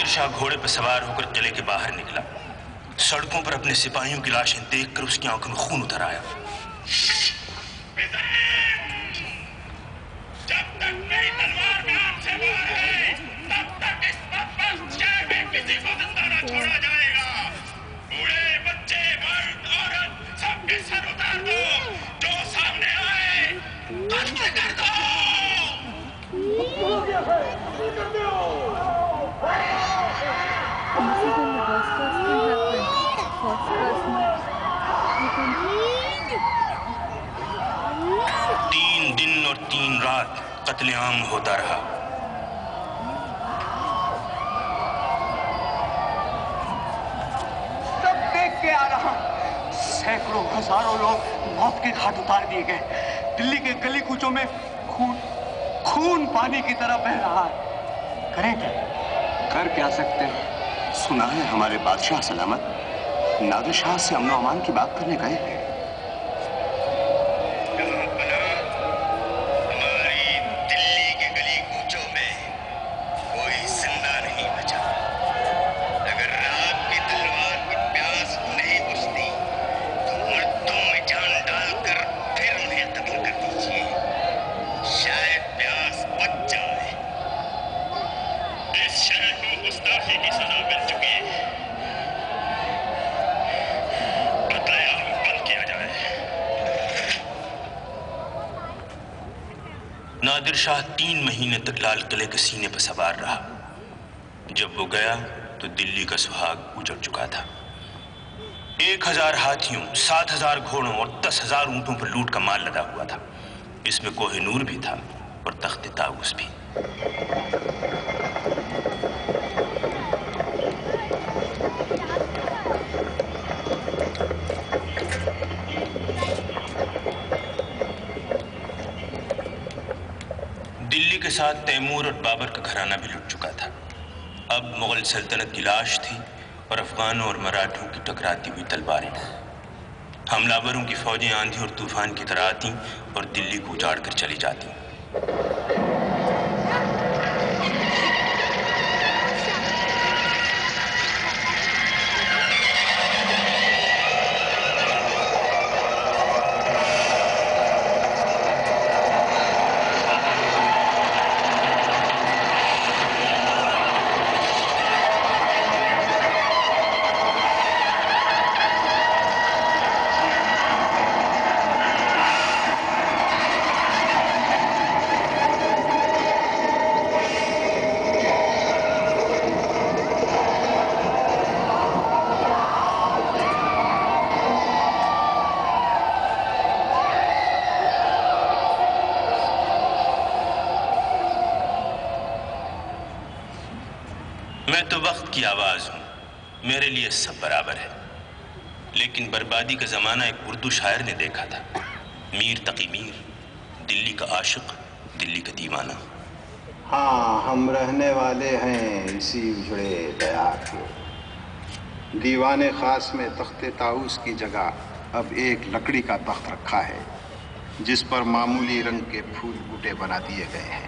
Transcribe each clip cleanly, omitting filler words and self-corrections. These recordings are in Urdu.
شاہ گھوڑے پر سوار ہو کر قلعے کے باہر نکلا۔ سڑکوں پر اپنے سپاہیوں کی لاشیں دیکھ کر اس کی آنکھوں میں خون اتر آیا۔ جب تک میری تلوار میں آپ سے وار ہے تب تک اس بدبخت شہر میں کسی کو زندہ نہ چھوڑا جائے گا۔ بوڑھے بچے مرد عورت سب کے سر اتار دو، جو سامنے آئے قتل کر دو۔ تین دن اور 3 رات قتل عام ہوتا رہا۔ سب دیکھ کے آ رہا، سینکڑوں ہزاروں لوگ موت کے گھاٹ اتار دیے گئے۔ دلی کے گلی کوچوں میں خون پانی کی طرح بہہ رہا ہے۔ کریں کیا؟ کر کیا سکتے ہیں؟ سنا ہے ہمارے بادشاہ سلامت نادر شاہ سے امن و امان کی بات کرنے گئے ہیں۔ ہماری دلی کے گلی کوچوں میں کوئی زندہ نہیں بچا۔ اگر آپ کی تلوار کی پیاس نہیں بجھتی تو مردوں میں جان ڈال کر پھر انہیں قتل کر دیجیے، شاید پیاس بچ جائے۔ اس شہر کو گستاخی کی سزا مل چکی ہے، قتل عام کل کیا جائے۔ نادر شاہ 3 مہینے تک لال قلعے کے سینے پر سوار رہا۔ جب وہ گیا تو دلی کا سہاگ اجڑ چکا تھا۔ 1000 ہاتھیوں، 7000 گھوڑوں اور 10,000 اونٹوں پر لوٹ کا مال لدا ہوا تھا۔ اس میں کوہ نور بھی تھا اور تخت طاؤس بھی۔ دلی کے ساتھ تیمور اور بابر کا گھرانہ بھی لٹ چکا تھا۔ اب مغل سلطنت کی لاش تھی اور افغانوں اور مراٹھوں کی ٹکراتی ہوئی تلواریں۔ حملہ آوروں کی فوجیں آندھی اور طوفان کی طرح آتیں اور دلی کو اجاڑ کر چلی جاتیں۔ میں تو وقت کی آواز ہوں، میرے لیے سب برابر ہے۔ لیکن بربادی کا زمانہ ایک اردو شاعر نے دیکھا تھا، میر تقی میر، دلی کا عاشق، دلی کا دیوانہ۔ ہاں، ہم رہنے والے ہیں اسی اجڑے دیا کے۔ دیوانے خاص میں تخت طاؤس کی جگہ اب ایک لکڑی کا تخت رکھا ہے جس پر معمولی رنگ کے پھول بوٹے بنا دیے گئے ہیں۔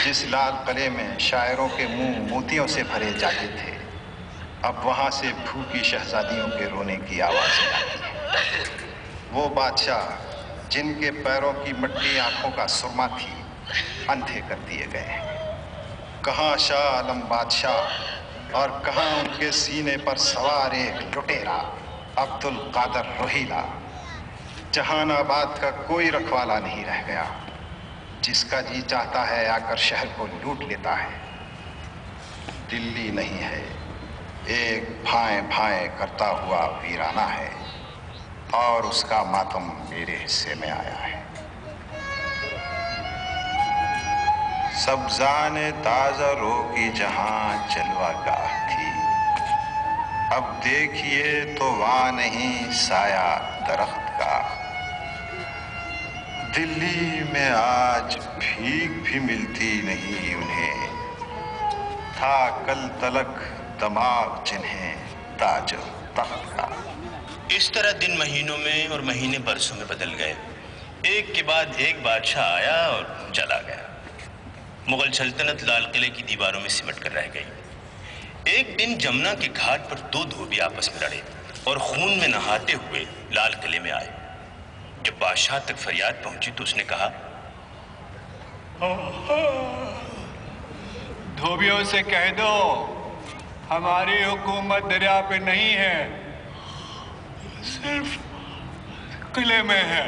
جس لال قلعے میں شاعروں کے منہ موتیوں سے بھرے جاتے تھے، اب وہاں سے بھوکی شہزادیوں کے رونے کی آوازیں آتی ہیں۔ وہ بادشاہ جن کے پیروں کی مٹی آنکھوں کا سرما تھی، اندھے کر دیے گئے ہیں۔ کہاں شاہ عالم بادشاہ اور کہاں ان کے سینے پر سوار ایک لٹیرا عبد القادر روہیلا۔ جہان آباد کا کوئی رکھوالا نہیں رہ گیا، جس کا جی چاہتا ہے آ کر شہر کو لوٹ لیتا ہے۔ دلی نہیں ہے، ایک بھائیں بھائیں کرتا ہوا ویرانہ ہے، اور اس کا ماتم میرے حصے میں آیا ہے۔ سبزان تازہ رو کی جہاں جلوہ گاہ تھی، اب دیکھیے تو وہاں نہیں سایہ درخت کا۔ دلی میں آج بھیک بھی ملتی نہیں انہیں، تھا کل تلک دماغ جنہیں تاج و تخت کا۔ اس طرح دن مہینوں میں اور مہینے برسوں میں بدل گئے۔ ایک کے بعد ایک بادشاہ آیا اور چلا گیا۔ مغل سلطنت لال قلعے کی دیواروں میں سمٹ کر رہ گئی۔ ایک دن جمنا کے گھاٹ پر دو دھوبی آپس میں لڑے اور خون میں نہاتے ہوئے لال قلعے میں آئے۔ جب بادشاہ تک فریاد پہنچی تو اس نے کہا، دھوبیوں سے کہہ دو ہماری حکومت دریا پہ نہیں ہے، صرف قلعے میں ہے۔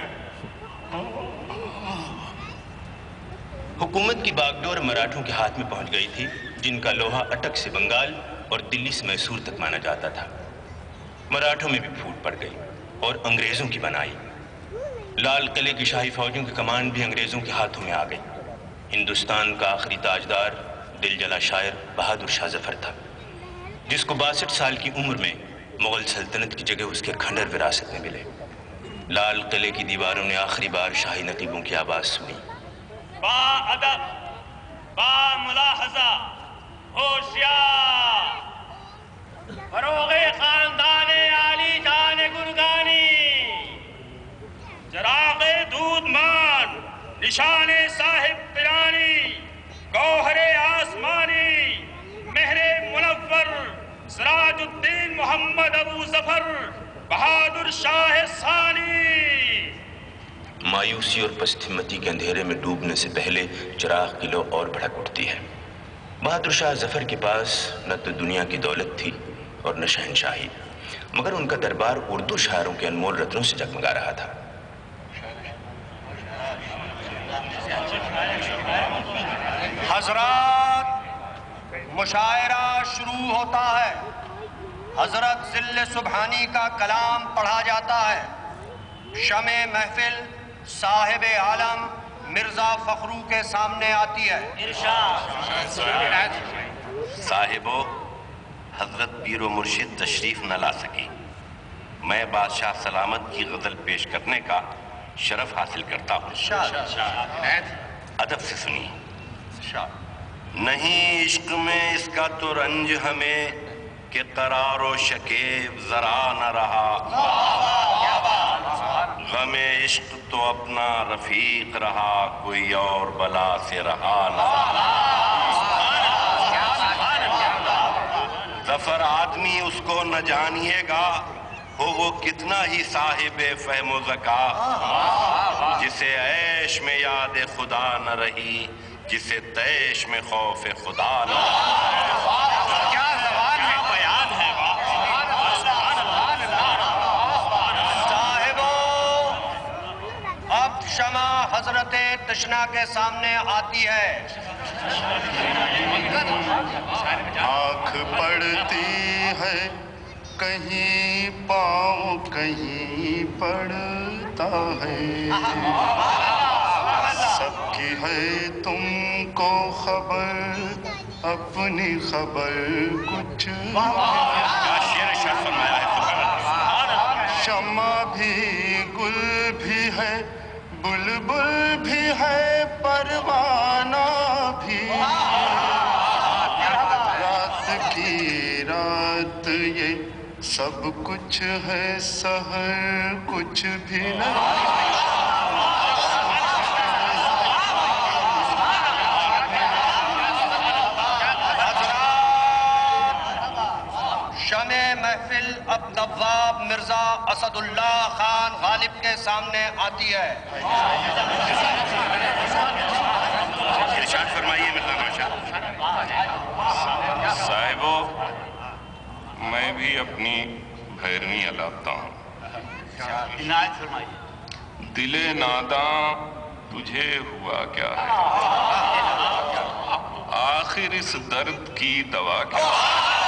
حکومت کی باغڈور مراٹھوں کے ہاتھ میں پہنچ گئی تھی، جن کا لوہا اٹک سے بنگال اور دلی سے میسور تک مانا جاتا تھا۔ مراٹھوں میں بھی پھوٹ پڑ گئی اور انگریزوں کی بنائی۔ لال قلعے کی شاہی فوجوں کی کمان بھی انگریزوں کے ہاتھوں میں آ گئی۔ ہندوستان کا آخری تاجدار دل جلا شاعر بہادر شاہ ظفر تھا، جس کو 62 سال کی عمر میں مغل سلطنت کی جگہ اس کے کھنڈر وراثت میں ملے۔ لال قلعے کی دیواروں نے آخری بار شاہی نقیبوں کی آواز سنی۔ با ادب، با ملاحظہ، ہوشیار، فروغ خاندان عالی جان گرگانی، چراغ دودھ مان، نشان صاحب پیرانی، گوہر آسمانی، مہر منور، سراج الدین محمد ابو ظفر، بہادر شاہ ثانی۔ مایوسی اور پستھمتی کے اندھیرے میں ڈوبنے سے پہلے چراغ کی لو اور بھڑک اٹھتی ہے۔ بہادر شاہ ظفر کے پاس نہ تو دنیا کی دولت تھی اور نہ شہنشاہی، مگر ان کا دربار اردو شاعروں کے انمول رتنوں سے جگمگا رہا تھا۔ حضرات، مشاعرہ شروع ہوتا ہے۔ حضرت ذل سبحانی کا کلام پڑھا جاتا ہے۔ شمع محفل صاحب عالم مرزا فخرو کے سامنے آتی ہے۔ صاحبو، حضرت پیر و مرشد تشریف نہ لا سکی، میں بادشاہ سلامت کی غزل پیش کرنے کا شرف حاصل کرتا ہوں۔ ادب سے سنیے۔ نہیں عشق میں اس کا تو رنج ہمیں کہ قرار و شکیب ذرا نہ رہا، غم عشق تو اپنا رفیق رہا، کوئی اور بلا سے رہا نہ ظفر آدمی اس کو نہ جانیے گا، ہو وہ کتنا ہی صاحب فہم و ذکا، جسے عیش میں یاد خدا نہ رہی، جسے تیش میں خوف خدا نہ کیا زبان ہے، بیان ہے۔ صاحبو، اب شمع حضرت تشنا کے سامنے آتی ہے۔ آنکھ پڑتی ہے کہیں پاؤں کہیں پڑتا ہے، سب کی ہے تم کو خبر، اپنی خبر کچھ شمع بھی گل بھی ہے، بلبل بھی ہے، پروانہ بھی، رات کی رات یہ سب کچھ ہے، سحر کچھ بھی نہیں۔ شمع محفل اب نواب مرزا اسد اللہ خان غالب کے سامنے آتی ہے۔ ارشاد فرمائیے مرزا ماشا۔ صاحبو، میں بھی اپنی بھیرویں علاقتا ہوں۔ عنایت فرمائیے۔ دل ناداں تجھے ہوا کیا ہے، آخر اس درد کی دوا کیا ہے؟